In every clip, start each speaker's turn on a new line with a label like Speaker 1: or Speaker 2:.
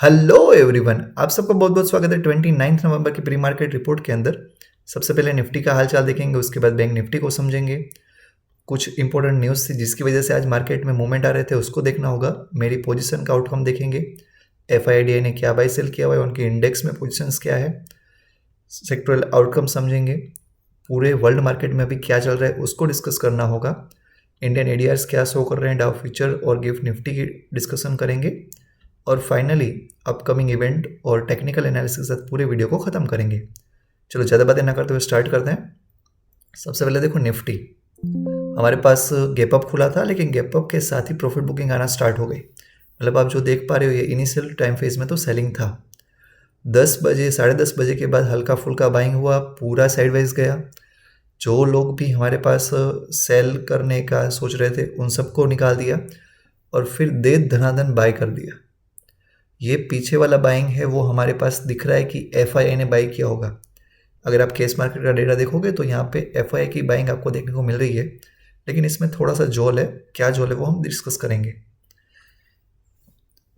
Speaker 1: Hello everyone, आप सबका बहुत बहुत स्वागत है 29 नवंबर की प्री मार्केट रिपोर्ट के अंदर। सबसे पहले निफ्टी का हालचाल देखेंगे, उसके बाद बैंक निफ्टी को समझेंगे। कुछ इंपॉर्टेंट न्यूज़ थी जिसकी वजह से आज मार्केट में मूवमेंट आ रहे थे, उसको देखना होगा। मेरी पोजीशन का आउटकम देखेंगे, एफआईडीआई ने क्या बाई सेल किया हुआ है, उनके इंडेक्स में पोजीशंस क्या है, सेक्टरल आउटकम समझेंगे। पूरे वर्ल्ड मार्केट में अभी क्या चल रहा है उसको डिस्कस करना होगा। इंडियन एडीआर्स क्या शो कर रहे हैं, डाउ फ्यूचर और गिफ्ट निफ्टी की डिस्कशन करेंगे। और फाइनली अपकमिंग इवेंट और टेक्निकल एनालिसिस के साथ पूरे वीडियो को ख़त्म करेंगे। चलो ज़्यादा बातें ना करते हुए स्टार्ट करते हैं। सबसे पहले देखो निफ्टी, हमारे पास गैप अप खुला था, लेकिन गैप अप के साथ ही प्रॉफिट बुकिंग आना स्टार्ट हो गई। मतलब आप जो देख पा रहे हो, ये इनिशियल टाइम फेज में तो सेलिंग था। 10 बजे 10:30 बजे के बाद हल्का फुल्का बाइंग हुआ, पूरा साइडवाइज गया। जो लोग भी हमारे पास सेल करने का सोच रहे थे उन सबको निकाल दिया और फिर दे धनाधन बाय कर दिया। ये पीछे वाला बाइंग है वो हमारे पास दिख रहा है कि एफआईआई ने बाई किया होगा। अगर आप केस मार्केट का डेटा देखोगे तो यहाँ पे एफआईआई की बाइंग आपको देखने को मिल रही है, लेकिन इसमें थोड़ा सा जोल है। क्या जोल है वो हम डिस्कस करेंगे।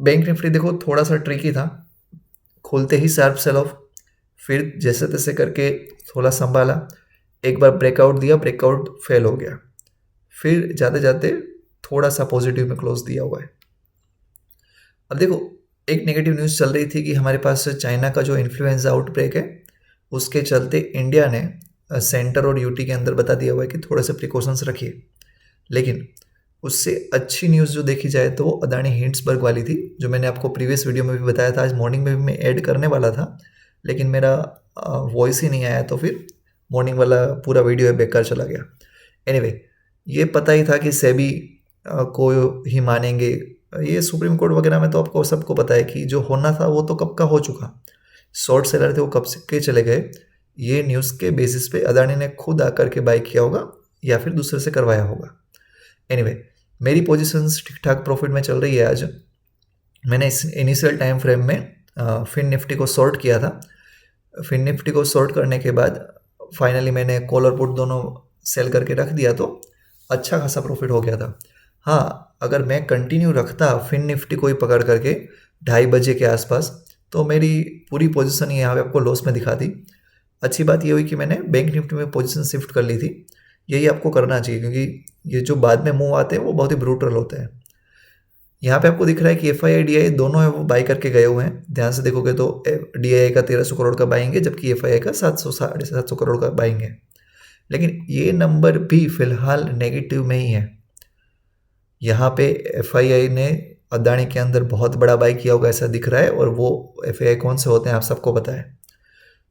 Speaker 1: बैंक निफ्टी देखो थोड़ा सा ट्रिकी था, खुलते ही शार्प सेल ऑफ, फिर जैसे तैसे करके थोड़ा संभाला, एक बार ब्रेकआउट दिया, ब्रेकआउट फेल हो गया, फिर जाते जाते थोड़ा सा पॉजिटिव में क्लोज दिया हुआ है। अब देखो, एक नेगेटिव न्यूज़ चल रही थी कि हमारे पास चाइना का जो इन्फ्लुएंजा आउटब्रेक है उसके चलते इंडिया ने सेंटर और यूटी के अंदर बता दिया हुआ है कि थोड़े से प्रिकॉशंस रखिए। लेकिन उससे अच्छी न्यूज़ जो देखी जाए तो वो अदानी हिंड्सबर्ग वाली थी, जो मैंने आपको प्रीवियस वीडियो में भी बताया था। आज मॉर्निंग में भी मैं ऐड करने वाला था, लेकिन मेरा वॉइस ही नहीं आया, तो फिर मॉर्निंग वाला पूरा वीडियो है बेकार चला गया। एनीवे, ये पता ही था कि सेबी को ही मानेंगे। ये सुप्रीम कोर्ट वगैरह में तो आपको सबको पता है कि जो होना था वो तो कब का हो चुका। शॉर्ट सेलर थे वो कब से के चले गए। ये न्यूज़ के बेसिस पे अदानी ने खुद आकर के बाई किया होगा या फिर दूसरे से करवाया होगा। एनीवे, मेरी पोजीशंस ठीक ठाक प्रॉफिट में चल रही है। आज मैंने इस इनिशियल टाइम फ्रेम में फिन निफ्टी को शॉर्ट किया था। फिन निफ्टी को शॉर्ट करने के बाद फाइनली मैंने कॉल और पुट दोनों सेल करके रख दिया, तो अच्छा खासा प्रॉफिट हो गया था। हाँ, अगर मैं कंटिन्यू रखता फिन निफ्टी को ही पकड़ करके 2:30 बजे के आसपास, तो मेरी पूरी पोजीशन यहाँ पे आपको लॉस में दिखा दी। अच्छी बात ये हुई कि मैंने बैंक निफ्टी में पोजीशन शिफ्ट कर ली थी। यही आपको करना चाहिए, क्योंकि ये जो बाद में मूव आते हैं वो बहुत ही ब्रूटल होते हैं। यहाँ पे आपको दिख रहा है कि एफ आई डी दोनों है वो बाई करके गए हुए हैं। ध्यान से देखोगे तो डी का 1300 करोड़ का बाइंग है, जबकि एफ का 700-750 करोड़ का बाइंग है। लेकिन ये नंबर भी फिलहाल नेगेटिव में ही है। यहाँ पे एफ ने अदानी के अंदर बहुत बड़ा बाई किया होगा ऐसा दिख रहा है, और वो एफ कौन से होते हैं आप सबको पता है।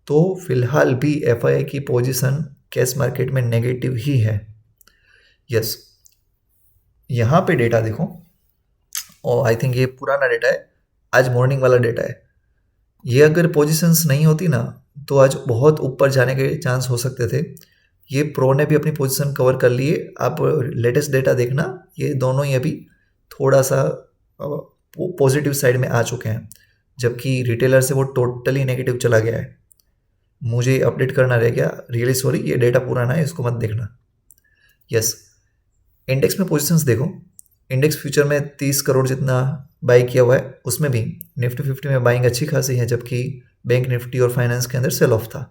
Speaker 1: तो फिलहाल भी एफ की पोजीशन कैश मार्केट में नेगेटिव ही है। यस, यहाँ पे डेटा देखो, और आई थिंक ये पुराना डेटा है, आज मॉर्निंग वाला डेटा है। ये अगर पोजीशंस नहीं होती ना तो आज बहुत ऊपर जाने के चांस हो सकते थे। ये प्रो ने भी अपनी पोजीशन कवर कर लिए। आप लेटेस्ट डेटा देखना, ये दोनों ही अभी थोड़ा सा पॉजिटिव साइड में आ चुके हैं, जबकि रिटेलर से वो टोटली नेगेटिव चला गया है। मुझे अपडेट करना रह गया, रियली सॉरी, ये डेटा पुराना है, इसको मत देखना। यस, इंडेक्स में पोजीशंस देखो। इंडेक्स फ्यूचर में 30 करोड़ जितना बाई किया हुआ है, उसमें भी निफ्टी 50 में बाइंग अच्छी खासी है, जबकि बैंक निफ्टी और फाइनेंस के अंदर सेल ऑफ था।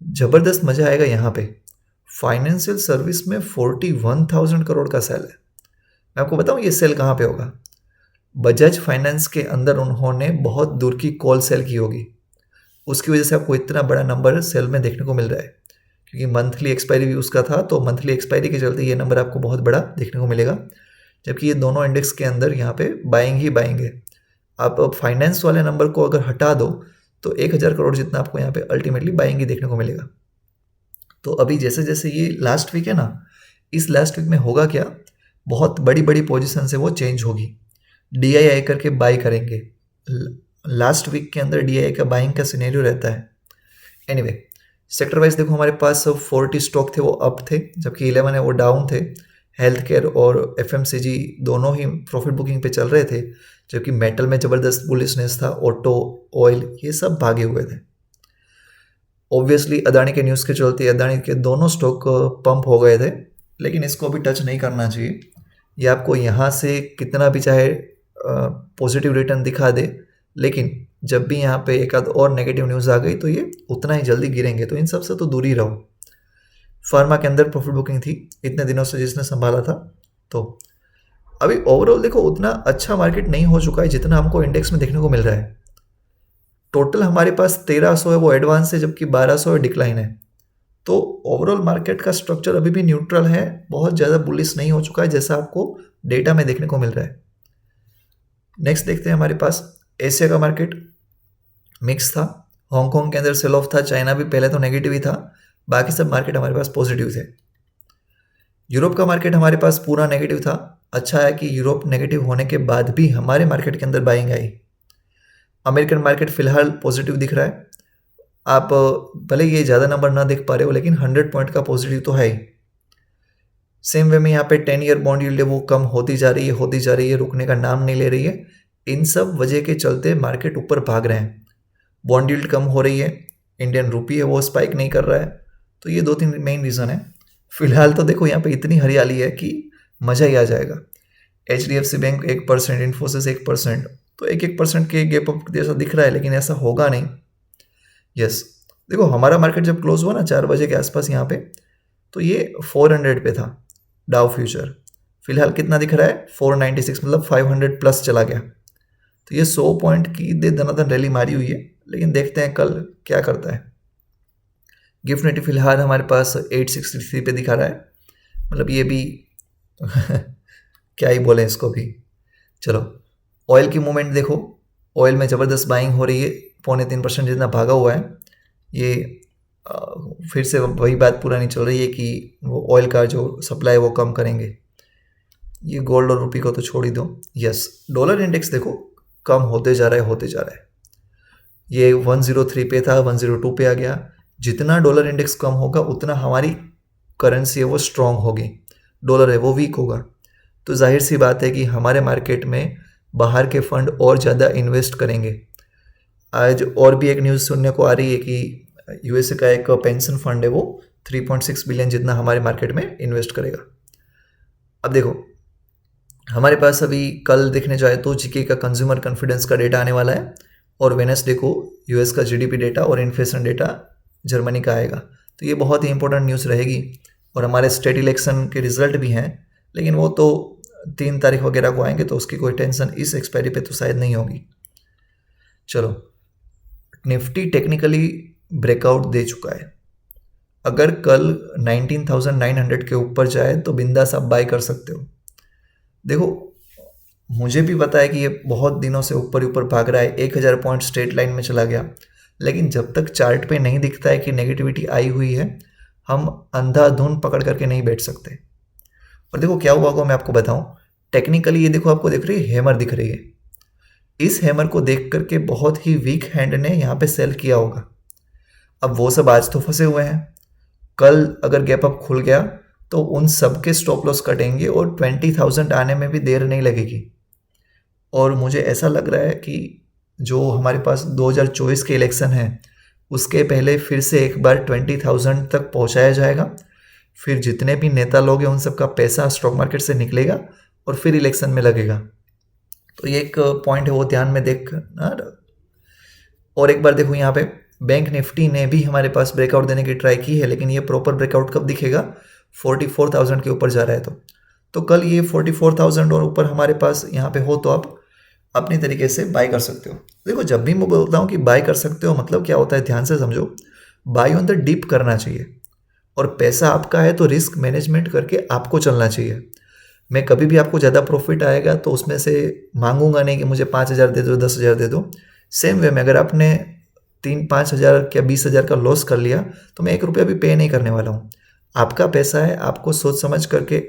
Speaker 1: ज़बरदस्त मज़ा आएगा यहाँ पे। फाइनेंशियल सर्विस में 41,000 करोड़ का सेल है। मैं आपको बताऊँ ये सेल कहाँ पे होगा। बजाज फाइनेंस के अंदर उन्होंने बहुत दूर की कॉल सेल की होगी, उसकी वजह से आपको इतना बड़ा नंबर सेल में देखने को मिल रहा है। क्योंकि मंथली एक्सपायरी भी उसका था, तो मंथली एक्सपायरी के चलते ये नंबर आपको बहुत बड़ा देखने को मिलेगा। जबकि ये दोनों इंडेक्स के अंदर यहाँ पे बाइंग ही बाइंग है। आप फाइनेंस वाले नंबर को अगर हटा दो तो 1,000 करोड़ जितना आपको यहाँ पे अल्टीमेटली बाइंग ही देखने को मिलेगा। तो अभी जैसे जैसे ये लास्ट वीक है ना, इस लास्ट वीक में होगा क्या, बहुत बड़ी बड़ी पोजीशन से वो चेंज होगी। डी करके बाई करेंगे। लास्ट वीक के अंदर डी का बाइंग का सिनेरियो रहता है। एनीवे, सेक्टर वाइज देखो, हमारे पास 40 स्टॉक थे वो अप थे, जबकि 11 है वो डाउन थे। हेल्थ केयर और एफएमसीजी दोनों ही प्रॉफिट बुकिंग पे चल रहे थे, जबकि मेटल में ज़बरदस्त बुलिशनेस था। ऑटो, ऑयल, ये सब भागे हुए थे। ऑब्वियसली अदानी के न्यूज़ के चलते अदानी के दोनों स्टॉक पंप हो गए थे, लेकिन इसको अभी टच नहीं करना चाहिए। ये आपको यहाँ से कितना भी चाहे पॉजिटिव रिटर्न दिखा दे, लेकिन जब भी यहाँ पे एक आध और नेगेटिव न्यूज़ आ गई तो ये उतना ही जल्दी गिरेंगे, तो इन सब से तो दूर ही रहो। फार्मा के अंदर प्रॉफिट बुकिंग थी इतने दिनों से जिसने संभाला था। तो अभी ओवरऑल देखो उतना अच्छा मार्केट नहीं हो चुका है जितना हमको इंडेक्स में देखने को मिल रहा है। टोटल हमारे पास 1300 है वो एडवांस है, जबकि 1200 डिक्लाइन है। तो ओवरऑल मार्केट का स्ट्रक्चर अभी भी न्यूट्रल है, बहुत ज़्यादा बुलिश नहीं हो चुका है जैसा आपको डेटा में देखने को मिल रहा है। नेक्स्ट देखते हैं हमारे पास एशिया का मार्केट मिक्स था। हांगकांग के अंदर सेल ऑफ था, चाइना भी पहले तो नेगेटिव ही था, बाकी सब मार्केट हमारे पास पॉजिटिव थे। यूरोप का मार्केट हमारे पास पूरा नेगेटिव था। अच्छा है कि यूरोप नेगेटिव होने के बाद भी हमारे मार्केट के अंदर बाइंग आई। अमेरिकन मार्केट फिलहाल पॉजिटिव दिख रहा है। आप भले ये ज़्यादा नंबर ना देख पा रहे हो, लेकिन 100 पॉइंट का पॉजिटिव तो है ही। सेम वे में यहाँ पे 10 ईयर बॉन्ड यील्ड है वो कम होती जा रही है, रुकने का नाम नहीं ले रही है। इन सब वजह के चलते मार्केट ऊपर भाग रहे हैं। बॉन्ड यील्ड कम हो रही है, इंडियन रूपी है वो स्पाइक नहीं कर रहा है, तो ये 2-3 मेन रीज़न है। फिलहाल तो देखो यहाँ पे इतनी हरियाली है कि मज़ा ही आ जाएगा। HDFC बैंक 1%, इन्फोसिस 1%, तो 1% के गैप अप जैसा दिख रहा है, लेकिन ऐसा होगा नहीं। यस, देखो हमारा मार्केट जब क्लोज हुआ ना 4 बजे के आसपास यहाँ पे, तो ये 400 पे था डाउ फ्यूचर। फिलहाल कितना दिख रहा है 496, मतलब 500 प्लस चला गया। तो ये 100 पॉइंट की दनादन रैली मारी हुई है, लेकिन देखते हैं कल क्या करता है। गिफ्ट निफ्टी फिलहाल हमारे पास 863 पे दिखा रहा है, मतलब ये भी क्या ही बोले इसको भी। चलो ऑयल की मूवमेंट देखो, ऑयल में ज़बरदस्त बाइंग हो रही है, 3.25% जितना भागा हुआ है। ये फिर से वही बात पूरा नहीं चल रही है कि वो ऑयल का जो सप्लाई है वो कम करेंगे। ये गोल्ड और रुपी को तो छोड़ ही दो। यस, डॉलर इंडेक्स देखो कम होते जा रहा है। ये 103 पे था, 102 पे आ गया। जितना डॉलर इंडेक्स कम होगा उतना हमारी करेंसी है वो स्ट्रांग होगी, डॉलर है वो वीक होगा। तो जाहिर सी बात है कि हमारे मार्केट में बाहर के फंड और ज़्यादा इन्वेस्ट करेंगे। आज और भी एक न्यूज़ सुनने को आ रही है कि यूएसए का एक पेंशन फंड है वो 3.6 बिलियन जितना हमारे मार्केट में इन्वेस्ट करेगा। अब देखो हमारे पास अभी कल देखने जाए तो जीके का कंज्यूमर कॉन्फिडेंस का डेटा आने वाला है, और वेडनेसडे को यूएस का जीडीपी डेटा और इन्फ्लेशन डेटा जर्मनी का आएगा। तो ये बहुत ही इंपॉर्टेंट न्यूज़ रहेगी। और हमारे स्टेट इलेक्शन के रिजल्ट भी हैं, लेकिन वो तो 3 तारीख वगैरह को आएंगे, तो उसकी कोई टेंशन इस एक्सपायरी पे तो शायद नहीं होगी। चलो निफ्टी टेक्निकली ब्रेकआउट दे चुका है। अगर कल 19,900 के ऊपर जाए तो बिंदास आप बाय कर सकते हो। देखो मुझे भी पता है कि ये बहुत दिनों से ऊपर ऊपर भाग रहा है, 1000 पॉइंट स्ट्रेट लाइन में चला गया, लेकिन जब तक चार्ट पे नहीं दिखता है कि नेगेटिविटी आई हुई है, हम अंधाधुंध पकड़ करके नहीं बैठ सकते। और देखो क्या हुआ होगा मैं आपको बताऊं। टेक्निकली ये देखो आपको दिख रही है, हैमर दिख रही है। इस हैमर को देख करके बहुत ही वीक हैंड ने यहाँ पे सेल किया होगा। अब वो सब आज तो फंसे हुए हैं, कल अगर गैप अप खुल गया तो उन सब के स्टॉप लॉस कटेंगे और 20,000 आने में भी देर नहीं लगेगी। और मुझे ऐसा लग रहा है कि जो हमारे पास 2024 के इलेक्शन है उसके पहले फिर से एक बार 20,000 तक पहुंचाया जाएगा। फिर जितने भी नेता लोग हैं उन सब का पैसा स्टॉक मार्केट से निकलेगा और फिर इलेक्शन में लगेगा। तो ये एक पॉइंट है, वो ध्यान में देखना। और एक बार देखो यहाँ पे बैंक निफ्टी ने भी हमारे पास ब्रेकआउट देने की ट्राई की है, लेकिन ये प्रॉपर ब्रेकआउट कब दिखेगा, 44,000 के ऊपर जा रहा है। तो कल ये 44,000 और ऊपर हमारे पास यहाँ पे हो तो आप अपनी तरीके से बाय कर सकते हो। देखो जब भी मैं बोलता हूँ कि बाय कर सकते हो, मतलब क्या होता है ध्यान से समझो। बाय ऑन द डिप करना चाहिए, और पैसा आपका है तो रिस्क मैनेजमेंट करके आपको चलना चाहिए। मैं कभी भी आपको ज़्यादा प्रॉफिट आएगा तो उसमें से मांगूंगा नहीं कि मुझे 5,000 दे दो, 10,000 दे दो। सेम वे में अगर आपने 3-5,000 या 20,000 का लॉस कर लिया तो मैं 1 रुपया भी पे नहीं करने वाला हूँ। आपका पैसा है, आपको सोच समझ करके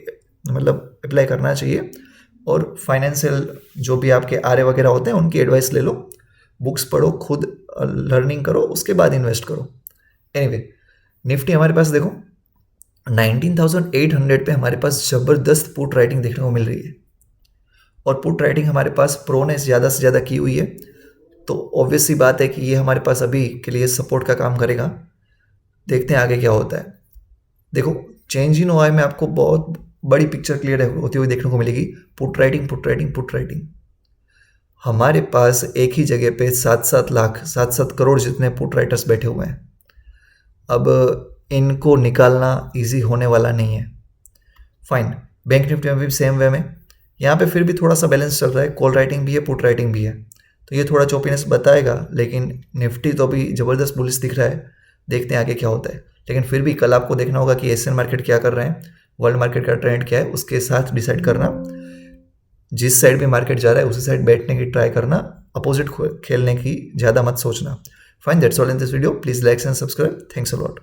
Speaker 1: मतलब अप्लाई करना चाहिए। और फाइनेंशियल जो भी आपके आर्य वगैरह होते हैं उनकी एडवाइस ले लो, बुक्स पढ़ो, खुद लर्निंग करो, उसके बाद इन्वेस्ट करो। एनीवे निफ्टी हमारे पास देखो 19,800 पे हमारे पास ज़बरदस्त पुट राइटिंग देखने को मिल रही है, और पुट राइटिंग हमारे पास प्रो ने ज़्यादा से ज़्यादा की हुई है। तो ऑब्वियस सी बात है कि ये हमारे पास अभी के लिए सपोर्ट का काम करेगा। देखते हैं आगे क्या होता है। देखो चेंज इन ओआई में आपको बहुत बड़ी पिक्चर क्लियर होती हुई देखने को मिलेगी। Put writing. हमारे पास एक ही जगह पे 7-7 लाख 7-7 करोड़ जितने पुट राइटर्स बैठे हुए हैं। अब इनको निकालना इजी होने वाला नहीं है। फाइन, बैंक निफ्टी में भी सेम वे में यहाँ पे फिर भी थोड़ा सा बैलेंस चल रहा है, कॉल राइटिंग भी है, पुट राइटिंग भी है, तो ये थोड़ा चोपीनेस बताएगा, लेकिन निफ्टी तो अभी ज़बरदस्त बुलिश दिख रहा है। देखते हैं आगे क्या होता है। लेकिन फिर भी कल आपको देखना होगा कि एशियन मार्केट क्या कर रहे हैं, वर्ल्ड मार्केट का ट्रेंड क्या है, उसके साथ डिसाइड करना जिस साइड भी मार्केट जा रहा है उसी साइड बैठने की ट्राई करना, अपोजिट खेलने की ज़्यादा मत सोचना। Fine, that's all in this video. Please like and subscribe. Thanks a lot.